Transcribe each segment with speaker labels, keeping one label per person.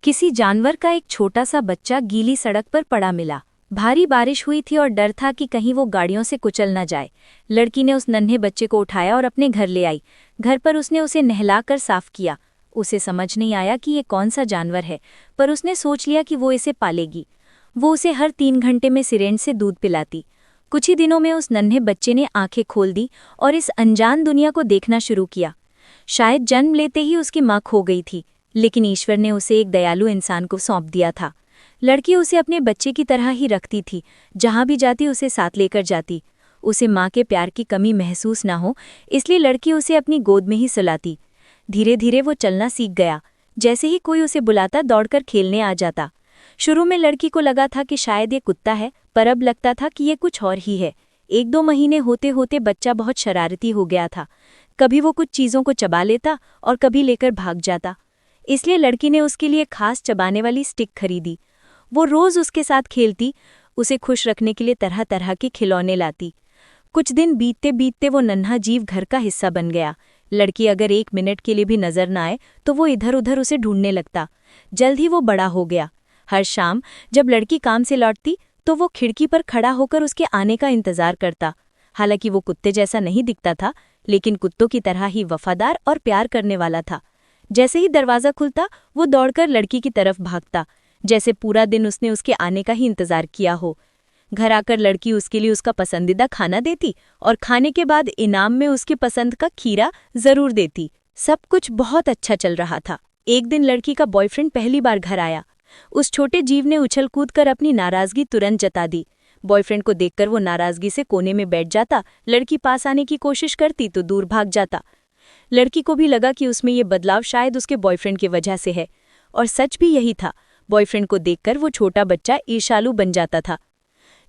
Speaker 1: किसी जानवर का एक छोटा सा बच्चा गीली सड़क पर पड़ा मिला। भारी बारिश हुई थी और डर था कि कहीं वो गाड़ियों से कुचल न जाए। लड़की ने उस नन्हे बच्चे को उठाया और अपने घर ले आई। घर पर उसने उसे नहलाकर साफ किया। उसे समझ नहीं आया कि ये कौन सा जानवर है, पर उसने सोच लिया कि वो इसे पालेगी। वो उसे हर 3 घंटे में सिरेंज से दूध पिलाती। कुछ ही दिनों में उस नन्हे बच्चे ने आंखें खोल दी और इस अनजान दुनिया को देखना शुरू किया। शायद जन्म लेते ही उसकी माँ खो गई थी, लेकिन ईश्वर ने उसे एक दयालु इंसान को सौंप दिया था। लड़की उसे अपने बच्चे की तरह ही रखती थी, जहाँ भी जाती उसे साथ लेकर जाती। उसे माँ के प्यार की कमी महसूस ना हो, इसलिए लड़की उसे अपनी गोद में ही सुलाती। धीरे धीरे वो चलना सीख गया। जैसे ही कोई उसे बुलाता दौड़कर खेलने आ जाता। शुरू में लड़की को लगा था कि शायद ये कुत्ता है, पर अब लगता था कि ये कुछ और ही है। 1-2 महीने होते होते बच्चा बहुत शरारती हो गया था। कभी वो कुछ चीज़ों को चबा लेता और कभी लेकर भाग जाता। इसलिए लड़की ने उसके लिए खास चबाने वाली स्टिक खरीदी। वो रोज़ उसके साथ खेलती, उसे खुश रखने के लिए तरह तरह के खिलौने लाती। कुछ दिन बीतते बीतते वो नन्हा जीव घर का हिस्सा बन गया। लड़की अगर 1 मिनट के लिए भी नजर न आए तो वो इधर उधर उसे ढूंढने लगता। जल्द ही वो बड़ा हो गया। हर शाम जब लड़की काम से लौटती तो वो खिड़की पर खड़ा होकर उसके आने का इंतजार करता। हालांकि वो कुत्ते जैसा नहीं दिखता था, लेकिन कुत्तों की तरह ही वफादार और प्यार करने वाला था। जैसे ही दरवाज़ा खुलता वो दौड़कर लड़की की तरफ भागता, जैसे पूरा दिन उसने उसके आने का ही इंतजार किया हो। घर आकर लड़की उसके लिए उसका पसंदीदा खाना देती और खाने के बाद इनाम में उसकी पसंद का खीरा जरूर देती। सब कुछ बहुत अच्छा चल रहा था। एक दिन लड़की का बॉयफ्रेंड पहली बार घर आया। उस छोटे जीव ने उछल कूद कर अपनी नाराजगी तुरंत जता दी। बॉयफ्रेंड को देखकर वो नाराजगी से कोने में बैठ जाता। लड़की पास आने की कोशिश करती तो दूर भाग जाता। लड़की को भी लगा कि उसमें ये बदलाव शायद उसके बॉयफ्रेंड की वजह से है, और सच भी यही था। बॉयफ्रेंड को देखकर वो छोटा बच्चा ईर्ष्यालु बन जाता था।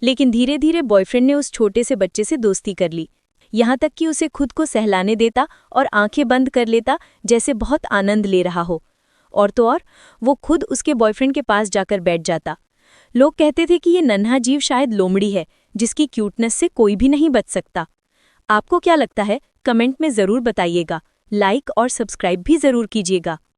Speaker 1: लेकिन धीरे धीरे बॉयफ्रेंड ने उस छोटे से बच्चे से दोस्ती कर ली, यहाँ तक कि उसे खुद को सहलाने देता और आंखें बंद कर लेता, जैसे बहुत आनंद ले रहा हो। और तो और वो खुद उसके बॉयफ्रेंड के पास जाकर बैठ जाता। लोग कहते थे कि ये नन्हा जीव शायद लोमड़ी है, जिसकी क्यूटनेस से कोई भी नहीं बच सकता। आपको क्या लगता है, कमेंट में ज़रूर बताइएगा। लाइक और सब्सक्राइब भी ज़रूर कीजिएगा।